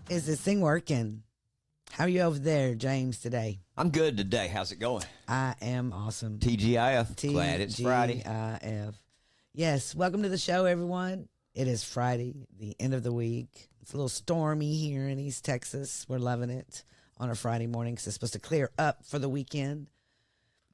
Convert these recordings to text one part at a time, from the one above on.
Is this thing working? How are you over there, James, today? I'm good today. How's it going? I am awesome. TGIF. Glad it's Friday. TGIF. Yes, welcome to the show, everyone. It is Friday, the end of the week. It's a little stormy here in East Texas. We're loving it on a Friday morning because it's supposed to clear up for the weekend.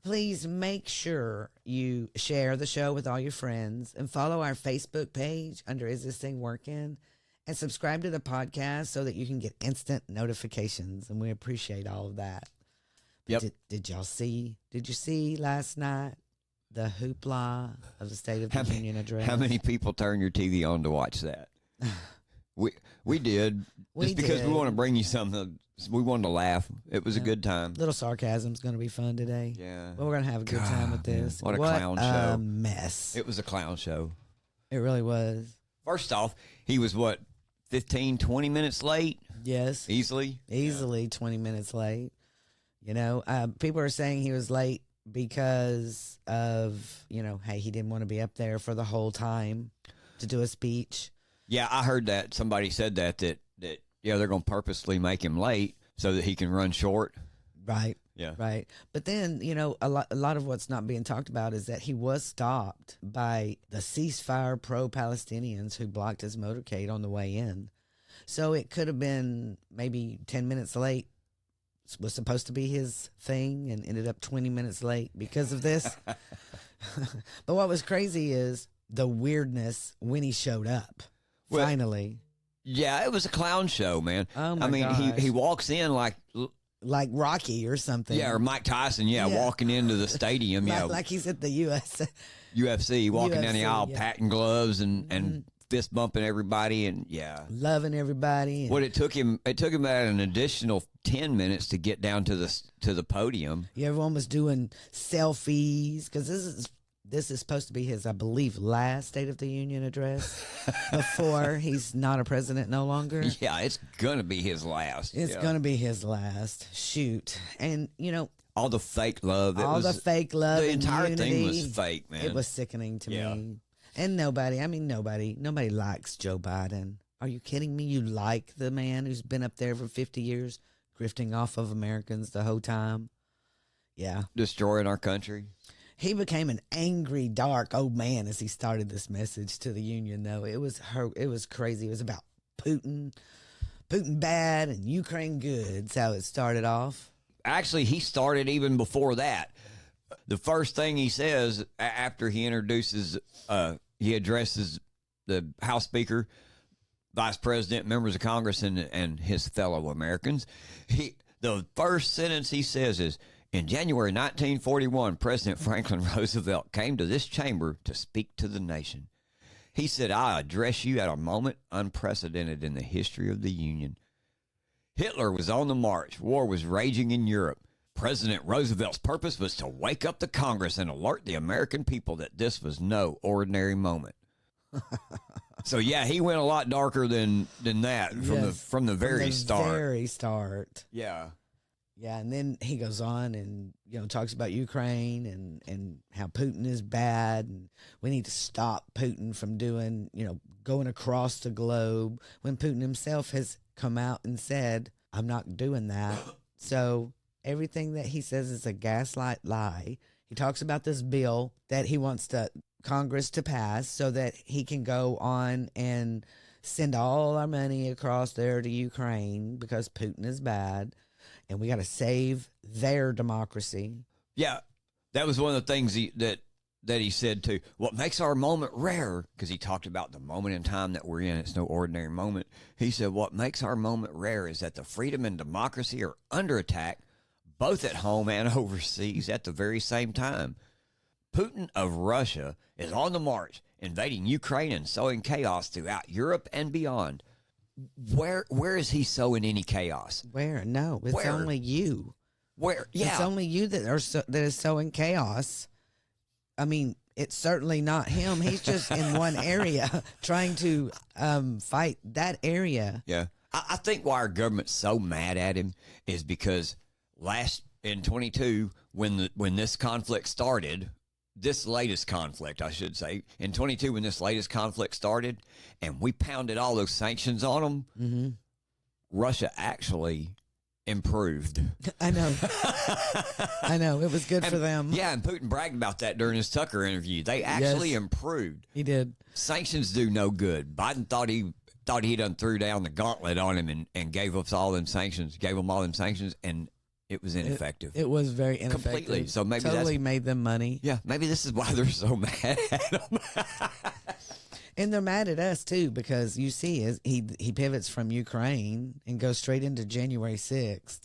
Please make sure you share the show with all your friends and follow our Facebook page under Is This Thing Working? And subscribe to the podcast so that you can get instant notifications. And we appreciate all of that. Yep. Did you see last night the hoopla of the State of the Union address? How many people turn your TV on to watch that? We did. Just because we want to bring you something. We wanted to laugh. It was a good time. Little sarcasm's going to be fun today. Yeah. But we're going to have a good time with this. What a clown show. A mess. It was a clown show. It really was. First off, he was 15, 20 minutes late? Yes. Easily? 20 minutes late. You know, people are saying he was late because of, hey, he didn't want to be up there for the whole time to do a speech. Yeah, I heard that. Somebody said that they're going to purposely make him late so that he can run short. Right. Yeah. Right. But then, a lot of what's not being talked about is that he was stopped by the ceasefire pro-Palestinians who blocked his motorcade on the way in. So it could have been maybe 10 minutes late. It was supposed to be his thing and ended up 20 minutes late because of this. But what was crazy is the weirdness when he showed up. Finally. Yeah, it was a clown show, man. Oh my gosh. He walks in like Rocky or something. Yeah, or Mike Tyson, walking into the stadium. like he's at the UFC, walking down the aisle, patting gloves and fist bumping everybody and loving everybody. What it took him about an additional 10 minutes to get down to the podium. Yeah, everyone was doing selfies because this is supposed to be his, I believe, last State of the Union address before he's not a president no longer. Yeah, it's going to be his last. It's going to be his last. Shoot. And, all the fake love. The fake love. The entire unity, thing was fake, man. It was sickening to me. And nobody likes Joe Biden. Are you kidding me? You like the man who's been up there for 50 years, grifting off of Americans the whole time? Yeah. Destroying our country. He became an angry, dark old man as he started this message to the Union, though. It was crazy. It was about Putin bad and Ukraine good. That's how it started off. Actually, he started even before that. The first thing he says after he he addresses the House Speaker, Vice President, members of Congress, and his fellow Americans. The first sentence he says is, in January 1941, President Franklin Roosevelt came to this chamber to speak to the nation. He said, I address you at a moment unprecedented in the history of the Union. Hitler was on the march. War was raging in Europe. President Roosevelt's purpose was to wake up the Congress and alert the American people that this was no ordinary moment. So, he went a lot darker than that from the very start. Very start. Yeah. Yeah, and then he goes on and, talks about Ukraine and how Putin is bad and we need to stop Putin from doing, going across the globe when Putin himself has come out and said, I'm not doing that. So everything that he says is a gaslight lie. He talks about this bill that he wants Congress to pass so that he can go on and send all our money across there to Ukraine because Putin is bad. And we got to save their democracy. Yeah, that was one of the things that he said too. What makes our moment rare, because he talked about the moment in time that we're in. It's no ordinary moment. He said, what makes our moment rare is that the freedom and democracy are under attack, both at home and overseas at the very same time. Putin of Russia is on the march, invading Ukraine and sowing chaos throughout Europe and beyond. Where is he sowing any chaos? Where? No, it's only you. Where? Yeah, it's only you that is sowing chaos. I mean, it's certainly not him. He's just in one area trying to fight that area. Yeah, I think why our government's so mad at him is because in 22 when this conflict started. This latest conflict, I should say, in 22 when this latest conflict started, and we pounded all those sanctions on them, Russia actually improved. I know. I know. It was good for them. Yeah, and Putin bragged about that during his Tucker interview. They actually improved. He did. Sanctions do no good. Biden thought he done threw down the gauntlet on him and gave us all them sanctions, and it was ineffective. It was very ineffective. Completely. So maybe totally made them money. Yeah, maybe this is why they're so mad at him. And they're mad at us too, because you see, he pivots from Ukraine and goes straight into January 6th.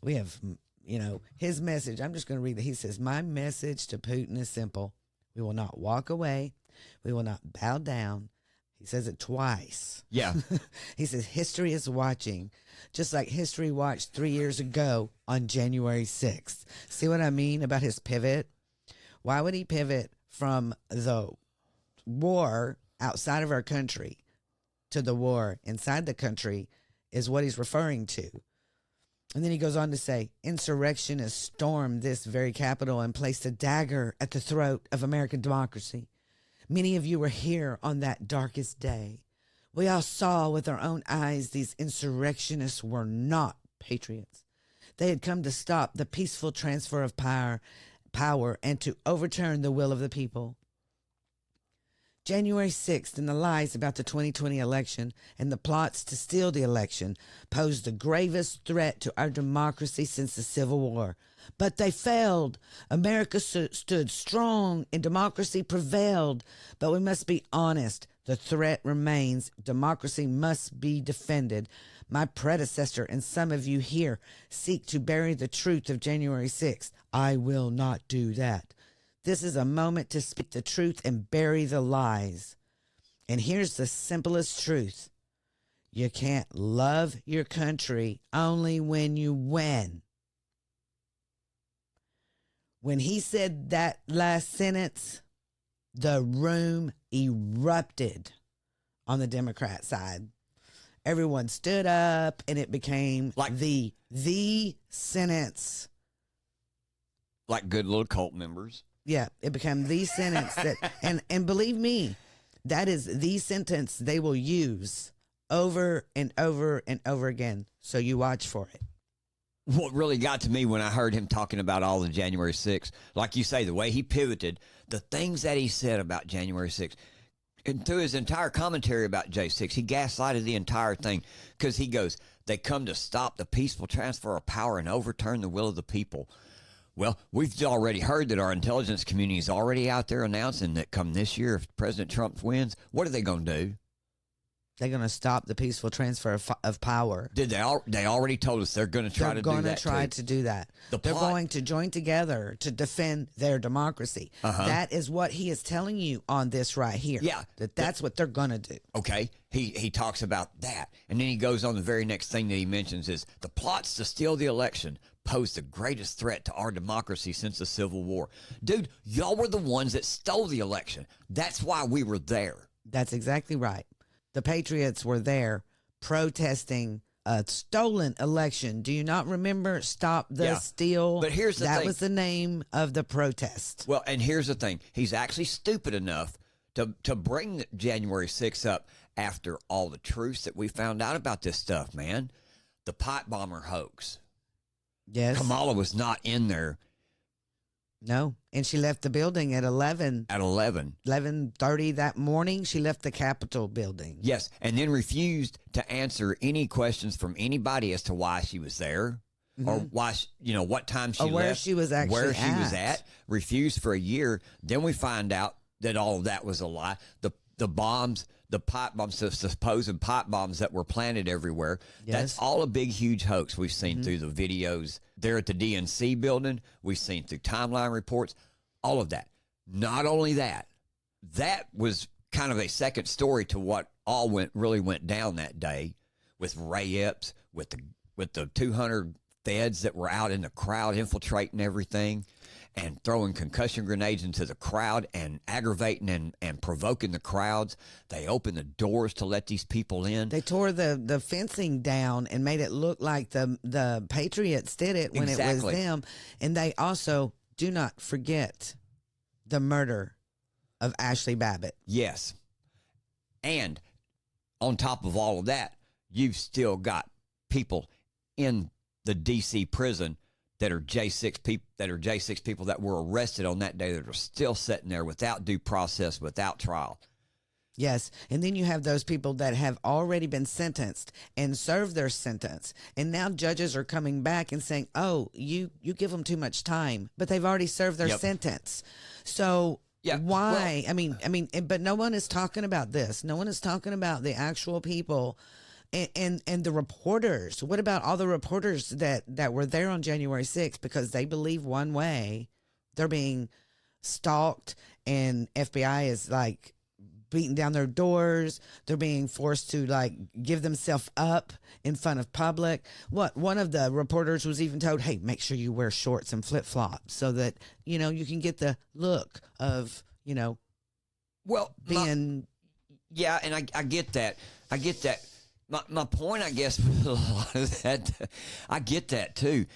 We have, his message. I'm just going to read it. He says, "My message to Putin is simple. We will not walk away. We will not bow down." He says it twice. Yeah. He says, "History is watching, just like history watched 3 years ago on January 6th. See what I mean about his pivot? Why would he pivot from the war outside of our country to the war inside the country is what he's referring to. And then he goes on to say, insurrectionists stormed this very Capitol and placed a dagger at the throat of American democracy. Many of you were here on that darkest day. We all saw with our own eyes these insurrectionists were not patriots. They had come to stop the peaceful transfer of power and to overturn the will of the people. January 6th and the lies about the 2020 election and the plots to steal the election posed the gravest threat to our democracy since the Civil War. But they failed. America stood strong and democracy prevailed. But we must be honest. The threat remains. Democracy must be defended. My predecessor and some of you here seek to bury the truth of January 6th. I will not do that. This is a moment to speak the truth and bury the lies. And here's the simplest truth. You can't love your country only when you win. When he said that last sentence, the room erupted on the Democrat side. Everyone stood up and it became like the sentence. Like good little cult members. Yeah, it became the sentence that, and believe me, that is the sentence they will use over and over and over again. So you watch for it. What really got to me when I heard him talking about all of January 6th, like you say, the way he pivoted, the things that he said about January 6th, and through his entire commentary about J6, he gaslighted the entire thing because he goes, they come to stop the peaceful transfer of power and overturn the will of the people. Well, we've already heard that our intelligence community is already out there announcing that come this year, if President Trump wins, what are they going to do? They're going to stop the peaceful transfer of power. They already told us they're going to try to do that. They're going to try to do that. They're going to join together to defend their democracy. That is what he is telling you on this right here. Yeah. That's what they're going to do. Okay. He talks about that. And then he goes on, the very next thing that he mentions is the plots to steal the election pose the greatest threat to our democracy since the Civil War. Dude, y'all were the ones that stole the election. That's why we were there. That's exactly right. The Patriots were there protesting a stolen election. Do you not remember Stop the Steal? But here's the thing. That was the name of the protest. Well, and here's the thing. He's actually stupid enough to bring January 6th up after all the truths that we found out about this stuff, man. The pipe bomber hoax. Yes. Kamala was not in there. No. And she left the building at 11. At 11. 11:30 that morning, she left the Capitol building. Yes. And then refused to answer any questions from anybody as to why she was there or why, what time she left. Where she was actually where she was at. Refused for a year. Then we find out that all of that was a lie. The bombs, the pipe bombs, the supposed pipe bombs that were planted everywhere. Yes. That's all a big, huge hoax we've seen through the videos there at the DNC building. We've seen through timeline reports, all of that. Not only that, that was kind of a second story to what all really went down that day with Ray Epps, with the 200 feds that were out in the crowd infiltrating everything and throwing concussion grenades into the crowd and aggravating and provoking the crowds. They opened the doors to let these people in. They tore the fencing down and made it look like the Patriots did it when it was them. And they also, do not forget, the murder of Ashley Babbitt. Yes. And on top of all of that, you've still got people in the D.C. prison that are J6 people that were arrested on that day that are still sitting there without due process, without trial. Yes, and then you have those people that have already been sentenced and served their sentence, and now judges are coming back and saying, "Oh, you give them too much time," but they've already served their sentence. So why? Well, but no one is talking about this. No one is talking about the actual people and the reporters. What about all the reporters that were there on January 6th because they believe one way? They're being stalked, and FBI is like beating down their doors. They're being forced to like give themselves up in front of public. One of the reporters was even told, "Hey, make sure you wear shorts and flip-flops so that, you can get the look of, being." And I get that. I get that. My point, I guess, with a lot of that, I get that too.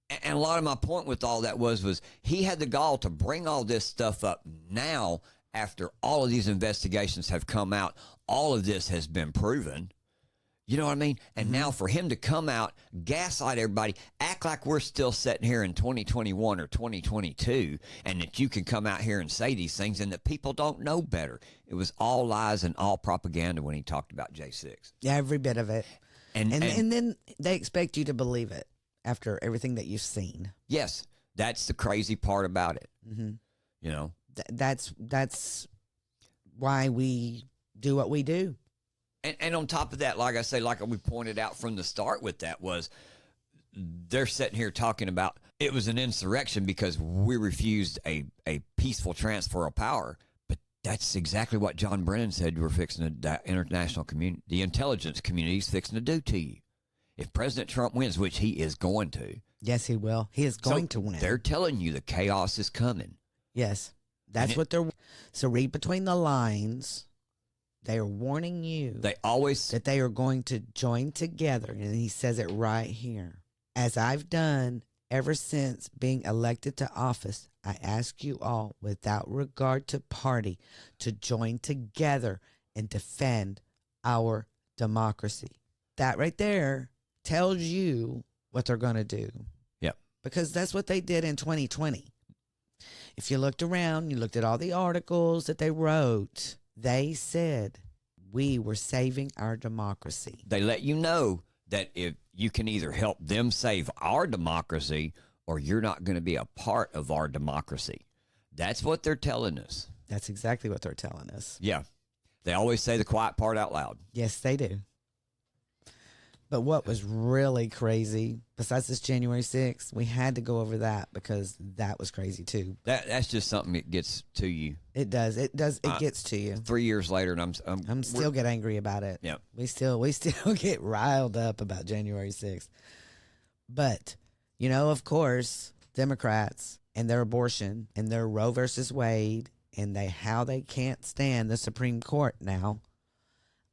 And a lot of my point with all that was he had the gall to bring all this stuff up now. After all of these investigations have come out, all of this has been proven. You know what I mean? And now for him to come out, gaslight everybody, act like we're still sitting here in 2021 or 2022, and that you can come out here and say these things and that people don't know better. It was all lies and all propaganda when he talked about J6. Yeah, every bit of it. And then they expect you to believe it after everything that you've seen. Yes, that's the crazy part about it. Mm-hmm. That's why we do what we do. And on top of that, like I say, like we pointed out from the start with that was they're sitting here talking about it was an insurrection because we refused a peaceful transfer of power. But that's exactly what John Brennan said we're fixing the international community, the intelligence community is fixing to do to you. If President Trump wins, which he is going to. Yes, he will. He is going to win. They're telling you the chaos is coming. Yes. That's what they're. So read between the lines. They are warning you. They always that they are going to join together, and he says it right here. As I've done ever since being elected to office, I ask you all, without regard to party, to join together and defend our democracy. That right there tells you what they're going to do. Yep. Because that's what they did in 2020. If you looked around, you looked at all the articles that they wrote, they said we were saving our democracy. They let you know that if you can either help them save our democracy or you're not going to be a part of our democracy. That's what they're telling us. That's exactly what they're telling us. Yeah. They always say the quiet part out loud. Yes, they do. But what was really crazy, besides this January 6th, we had to go over that because that was crazy too. That's just something that gets to you. It does. It gets to you. 3 years later, and I'm still get angry about it. Yeah. We still get riled up about January 6th. But, of course, Democrats and their abortion and their Roe versus Wade and how they can't stand the Supreme Court now.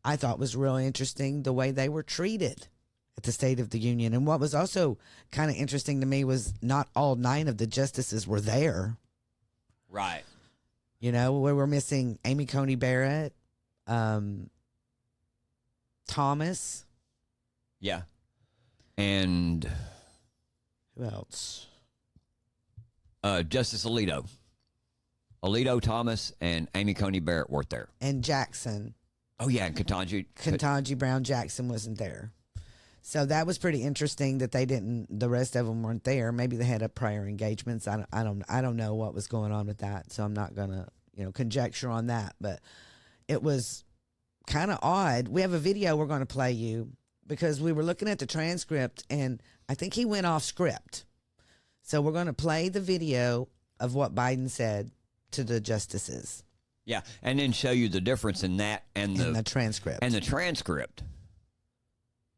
I thought was really interesting the way they were treated at the State of the Union. And what was also kind of interesting to me was not all 9 of the justices were there. Right. We were missing Amy Coney Barrett, Thomas. Yeah. And who else? Justice Alito. Alito, Thomas, and Amy Coney Barrett weren't there. And Jackson. Oh, yeah, and Ketanji Brown Jackson wasn't there. So that was pretty interesting that the rest of them weren't there. Maybe they had prior engagements. I don't know what was going on with that. So I'm not going to, conjecture on that. But it was kind of odd. We have a video we're going to play you because we were looking at the transcript and I think he went off script. So we're going to play the video of what Biden said to the justices. Yeah, and then show you the difference in that and the transcript. And the transcript.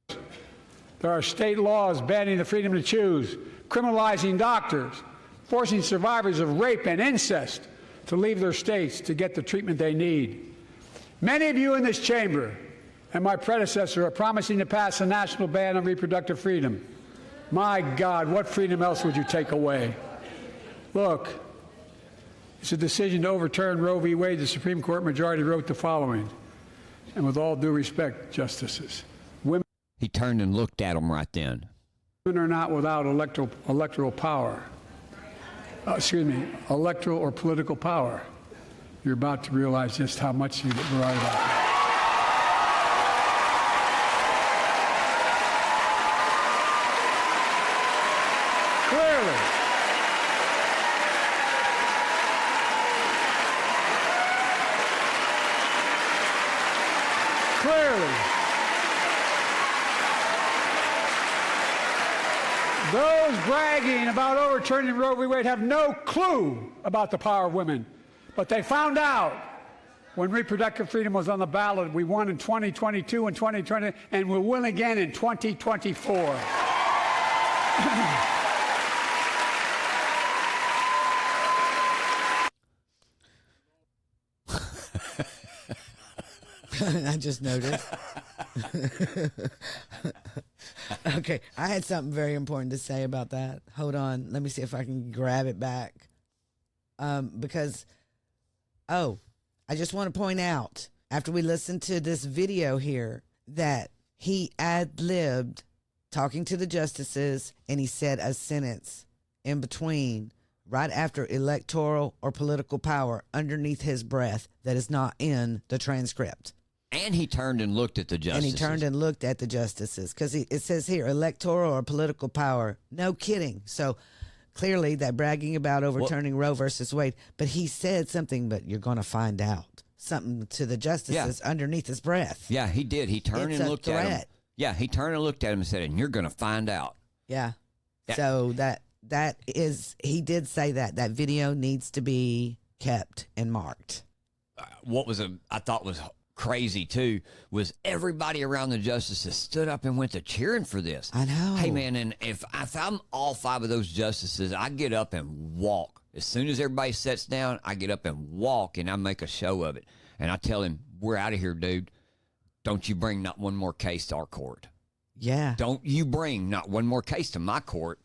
There are state laws banning the freedom to choose, criminalizing doctors, forcing survivors of rape and incest to leave their states to get the treatment they need. Many of you in this chamber and my predecessor are promising to pass a national ban on reproductive freedom. My God, what freedom else would you take away? Look. It's a decision to overturn Roe v. Wade. The Supreme Court majority wrote the following, and with all due respect, justices, women. He turned and looked at him right then. Women are not without electoral power. Electoral or political power. You're about to realize just how much you're right about that. Clearly, those bragging about overturning Roe v. Wade have no clue about the power of women. But they found out when reproductive freedom was on the ballot. We won in 2022 and 2020, and we'll win again in 2024. I just noticed. Okay, I had something very important to say about that. Hold on. Let me see if I can grab it back. Because, I just want to point out, after we listened to this video here, that he ad-libbed talking to the justices, and he said a sentence in between, right after electoral or political power, underneath his breath, that is not in the transcript. And he turned and looked at the justices. And he turned and looked at the justices, because it says here, electoral or political power. No kidding. So clearly that bragging about overturning Roe versus Wade, but he said something, but you're going to find out something to the justices underneath his breath. Yeah, he did. He turned and looked at him. Yeah, he turned and looked at him and said, and you're going to find out. Yeah. So that is, he did say that video needs to be kept and marked. What I thought was crazy too was everybody around the justices stood up and went to cheering for this. I know. Hey man, and if I'm all five of those justices, I get up and walk. As soon as everybody sits down, I get up and walk, and I make a show of it. And I tell him, we're out of here, dude. Don't you bring not one more case to our court. Yeah. Don't you bring not one more case to my court.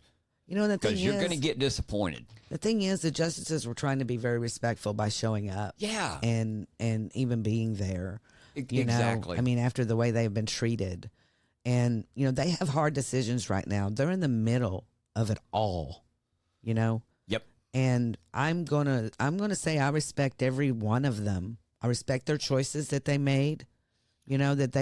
You know, the thing is, because you're going to get disappointed. The thing is, the justices were trying to be very respectful by showing up. Yeah. And even being there. You Exactly. know? I mean, after the way they've been treated. And, you know, they have hard decisions right now. They're in the middle of it all, you know? Yep. And I'm gonna say I respect every one of them. I respect their choices that they made. You know, that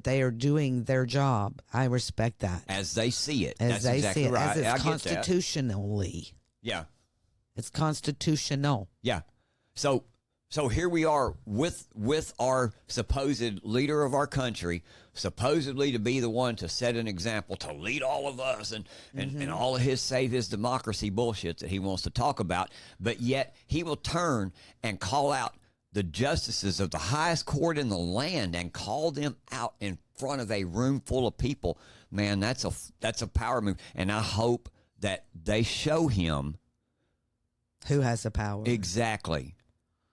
they are doing their job. I respect that. As they see it. As That's they exactly see it. right. As it's I get constitutionally. Yeah. It's constitutional. Yeah. So here we are with our supposed leader of our country, supposedly to be the one to set an example, to lead all of us, and all of his save his democracy bullshit that he wants to talk about. But yet he will turn and call out the justices of the highest court in the land and call them out in front of a room full of people. Man, that's a power move. And I hope that they show him who has the power. Exactly.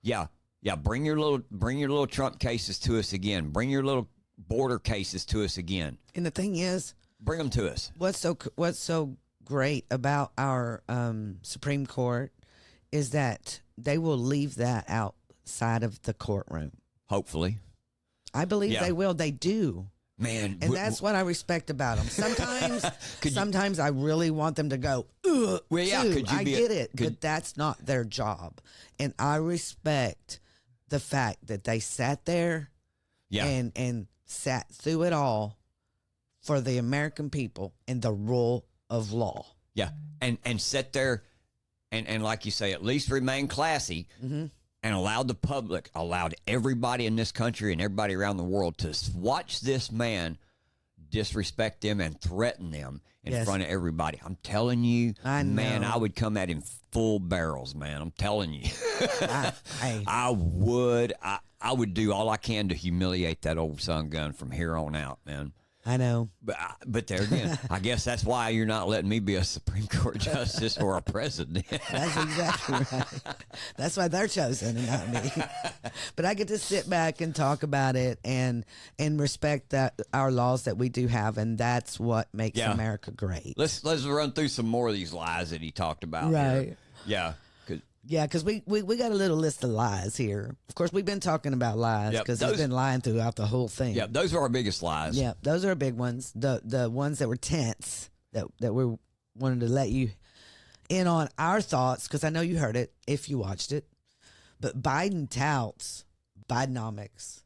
Yeah. Yeah. Bring your little Trump cases to us again. Bring your little border cases to us again. And the thing is, bring them to us. What's so great about our Supreme Court is that they will leave that outside of the courtroom. Hopefully. I believe they will. They do. Man. And that's what I respect about them. Sometimes I really want them to go, ugh, well, yeah, too. I get it, but that's not their job. And I respect the fact that they sat there and sat through it all for the American people and the rule of law. Yeah. And sat there and like you say, at least remain classy. Mm-hmm. And allowed everybody in this country and everybody around the world to watch this man disrespect them and threaten them in front of everybody. I'm telling you, man, I would come at him full barrels, man. I'm telling you. I would do all I can to humiliate that old son gun from here on out, man. I know. But there again, I guess that's why you're not letting me be a Supreme Court justice or a president. That's exactly right. That's why they're chosen and not me. But I get to sit back and talk about it and respect our laws that we do have, and that's what makes America great. Let's run through some more of these lies that he talked about. Right. Here. Yeah. Yeah, because we got a little list of lies here. Of course, we've been talking about lies Yep, because he's been lying throughout the whole thing. Yeah, those are our biggest lies. Yeah, those are big ones. The ones that were tense that we wanted to let you in on our thoughts, because I know you heard it if you watched it. But Biden touts Bidenomics.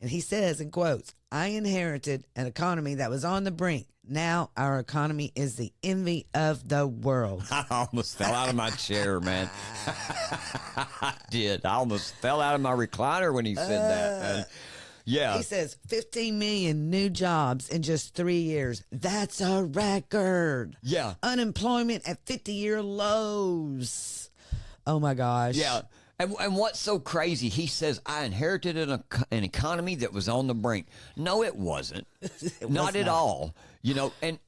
And he says, in quotes, I inherited an economy that was on the brink. Now our economy is the envy of the world. I almost fell out of my chair, man. I did. I almost fell out of my recliner when he said that, man. Yeah. He says 15 million new jobs in just 3 years. That's a record. Yeah. Unemployment at 50-year lows. Oh, my gosh. Yeah. And what's so crazy, he says, I inherited an economy that was on the brink. No, it wasn't. Not at all. You know, and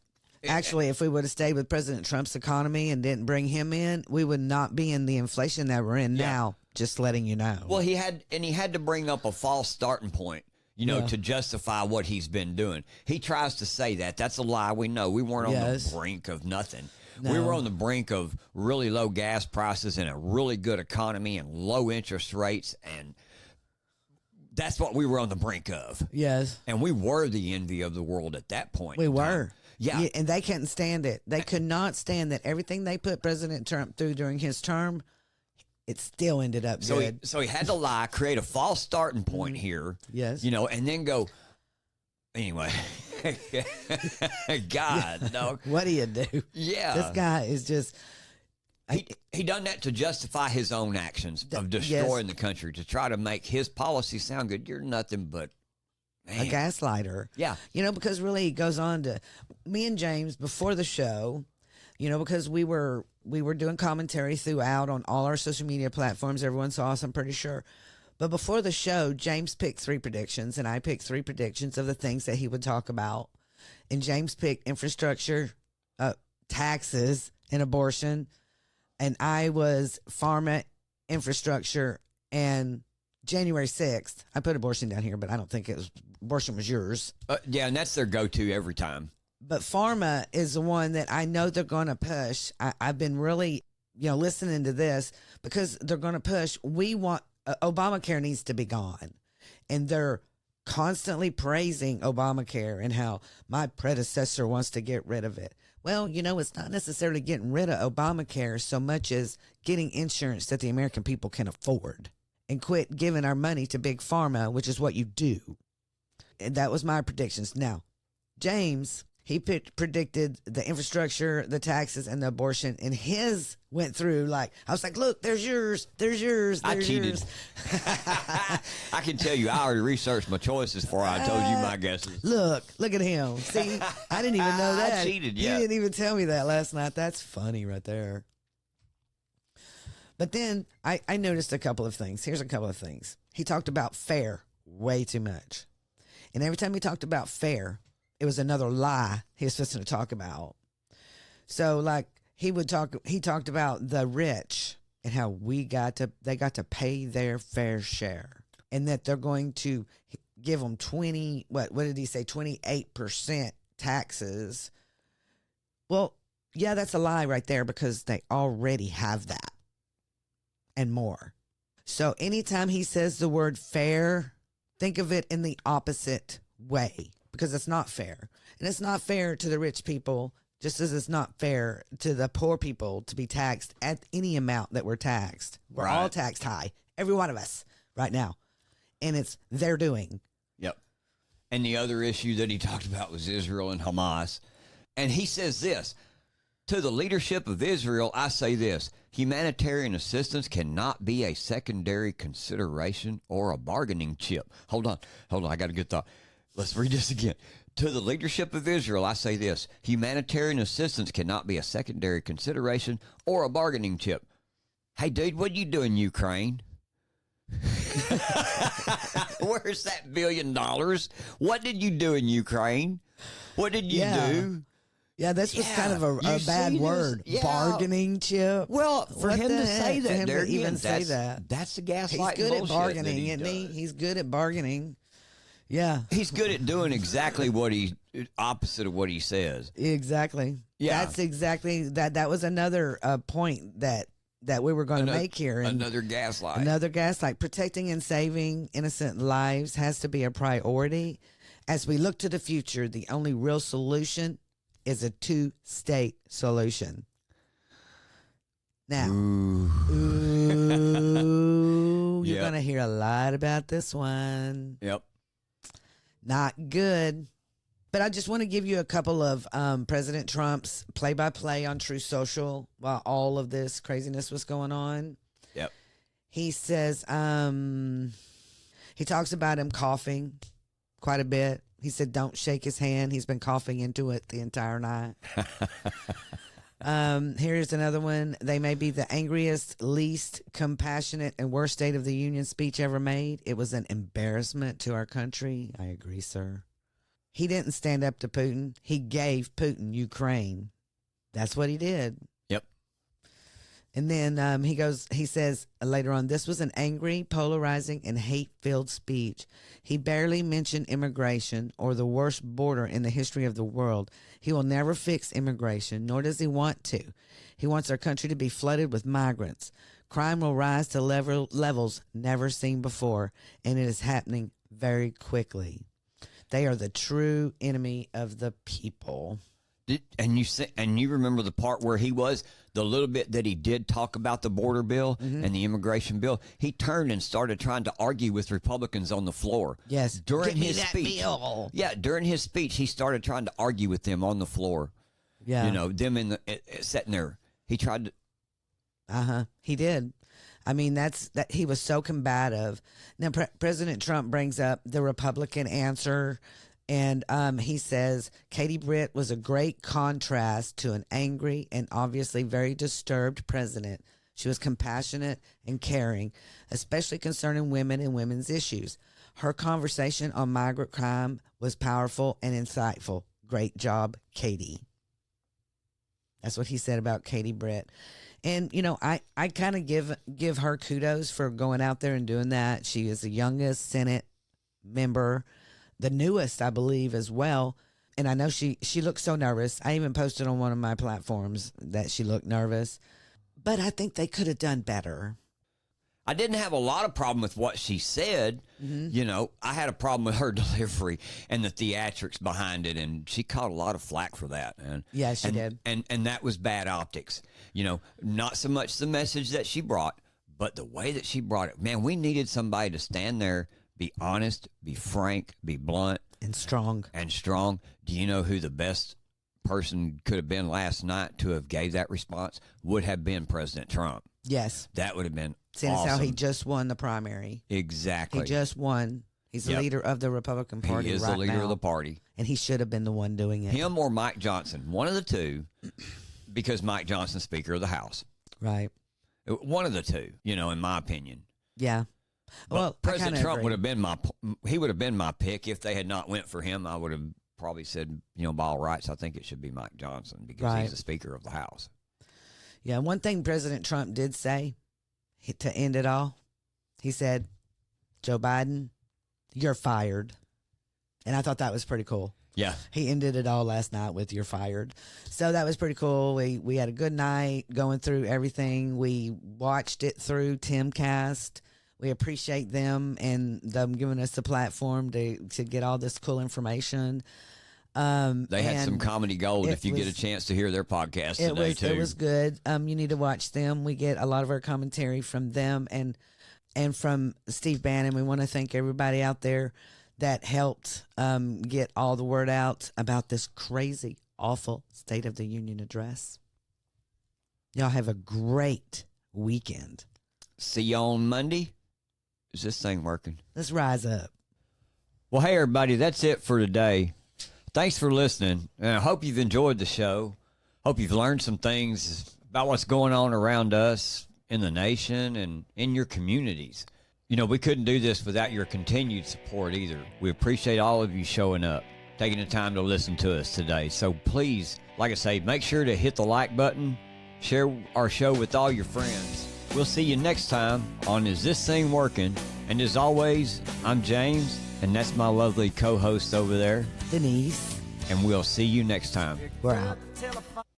actually, if we would have stayed with President Trump's economy and didn't bring him in, we would not be in the inflation that we're in now, just letting you know. Well, he had to bring up a false starting point, you know, to justify what he's been doing. He tries to say that. That's a lie. We know. We weren't on the brink of nothing. No. We were on the brink of really low gas prices and a really good economy and low interest rates, and that's what we were on the brink of. Yes. And we were the envy of the world at that point. We were. Yeah. And they couldn't stand it. They could not stand that everything they put President Trump through during his term, it still ended up good. So he had to lie, create a false starting point here. Yes. You know, and then go, anyway. God, no. What do you do? Yeah. This guy is just... He done that to justify his own actions of destroying the country, to try to make his policy sound good. You're nothing but a gaslighter. Yeah. You know, because really he goes on to me and James before the show, you know, because we were doing commentary throughout on all our social media platforms. Everyone saw us, I'm pretty sure. But before the show, James picked 3 predictions, and I picked 3 predictions of the things that he would talk about. And James picked infrastructure, taxes, and abortion. And I was pharma, infrastructure, and January 6th. I put abortion down here, but I don't think abortion was yours. Yeah, and that's their go-to every time. But pharma is the one that I know they're going to push. I've been really, listening to this because they're going to push. We want Obamacare needs to be gone. And they're constantly praising Obamacare and how my predecessor wants to get rid of it. Well, it's not necessarily getting rid of Obamacare so much as getting insurance that the American people can afford and quit giving our money to big pharma, which is what you do. And that was my predictions. Now, James, he predicted the infrastructure, the taxes, and the abortion, and his went through I was like, look, there's yours, there's yours, there's I cheated. yours. I can tell you, I already researched my choices before I told you my guesses. Look at him. See, I didn't even know that. I cheated, yeah. He didn't even tell me that last night. That's funny right there. But then I noticed a couple of things. Here's a couple of things. He talked about fair way too much. And every time he talked about fair, it was another lie he was supposed to talk about. So he talked about the rich and how they got to pay their fair share, and that they're going to give them 28% taxes. Well, yeah, that's a lie right there, because they already have that and more. So anytime he says the word fair, think of it in the opposite way, because it's not fair. And it's not fair to the rich people, just as it's not fair to the poor people to be taxed at any amount that we're taxed. We're all taxed high, every one of us right now. And it's their doing. Yep. And the other issue that he talked about was Israel and Hamas. And he says this, to the leadership of Israel, I say this, humanitarian assistance cannot be a secondary consideration or a bargaining chip. Hold on, I got a good thought. Let's read this again. To the leadership of Israel, I say this, humanitarian assistance cannot be a secondary consideration or a bargaining chip. Hey, dude, what you do in Ukraine? Where's that $1 billion? What did you do in Ukraine? What did you do? Yeah, this was kind of a bad word. Yeah. Bargaining chip. Well, for him to say that, for him to even say that. That's the gaslight. He's good at bargaining, isn't he? He's good at bargaining. Yeah. He's good at doing exactly opposite of what he says. Exactly. Yeah. That's exactly that. That was another point that that we were going to make here. And another gaslight. Another gaslight. Protecting and saving innocent lives has to be a priority. As we look to the future, the only real solution is a two-state solution. Now, you're going to hear a lot about this one. Yep. Not good. But I just want to give you a couple of President Trump's play-by-play on True Social while all of this craziness was going on. Yep. He says, he talks about him coughing quite a bit. He said, don't shake his hand. He's been coughing into it the entire night. Here's another one. They may be the angriest, least compassionate, and worst State of the Union speech ever made. It was an embarrassment to our country. I agree, sir. He didn't stand up to Putin. He gave Putin Ukraine. That's what he did. Yep. And then he says later on, this was an angry, polarizing, and hate-filled speech. He barely mentioned immigration or the worst border in the history of the world. He will never fix immigration, nor does he want to. He wants our country to be flooded with migrants. Crime will rise to levels never seen before, and it is happening very quickly. They are the true enemy of the people. And you remember the part where he was, the little bit that he did talk about the border bill and the immigration bill, he turned and started trying to argue with Republicans on the floor. Yes. During Give me his that speech. bill. Yeah, during his speech, he started trying to argue with them on the floor. Yeah. You know, them in the sitting there. He tried to. He did. I mean, that he was so combative. Now, President Trump brings up the Republican answer, and he says Katie Britt was a great contrast to an angry and obviously very disturbed president. She was compassionate and caring, especially concerning women and women's issues. Her conversation on migrant crime was powerful and insightful. Great job, Katie. That's what he said about Katie Britt. And, you know, I kind of give her kudos for going out there and doing that. She is the youngest Senate member, the newest, I believe, as well. And I know she looked so nervous. I even posted on one of my platforms that she looked nervous. But I think they could have done better. I didn't have a lot of problem with what she said. You know, I had a problem with her delivery and the theatrics behind it, and she caught a lot of flack for that. And Yeah, she did. And that was bad optics. You know, not so much the message that she brought, but the way that she brought it. Man, we needed somebody to stand there, be honest, be frank, be blunt. And strong. And strong. Do you know who the best person could have been last night to have gave that response? Would have been President Trump. Yes. That would have been Seeing awesome. as how he just won the primary. Exactly. He just won. He's the leader of the Republican Party. He is right the leader now, of the party. and he should have been the one doing it. Him or Mike Johnson, one of the two, because Mike Johnson's Speaker of the House. Right. One of the two, you know, in my opinion. Yeah. But Well, President Trump would have been my pick if they had not went for him. I would have probably said, you know, by all rights, I think it should be Mike Johnson because he's the Speaker of the House. Yeah. One thing President Trump did say to end it all, he said, Joe Biden, you're fired. And I thought that was pretty cool. Yeah. He ended it all last night with "you're fired." So that was pretty cool. We had a good night going through everything. We watched it through Timcast. We appreciate them and them giving us the platform to get all this cool information. They had some comedy gold if you get a chance to hear their podcast today, too. It was good. You need to watch them. We get a lot of our commentary from them and from Steve Bannon. We want to thank everybody out there that helped get all the word out about this crazy, awful State of the Union address. Y'all have a great weekend. See you on Monday. Is this thing working? Let's rise up. Well, hey, everybody, that's it for today. Thanks for listening, and I hope you've enjoyed the show. Hope you've learned some things about what's going on around us in the nation and in your communities. You know, we couldn't do this without your continued support either. We appreciate all of you showing up, taking the time to listen to us today. So please, like I say, make sure to hit the like button, share our show with all your friends. We'll see you next time on Is This Thing Working? And as always, I'm James, and that's my lovely co-host over there, Denise. and we'll see you next time. We're out.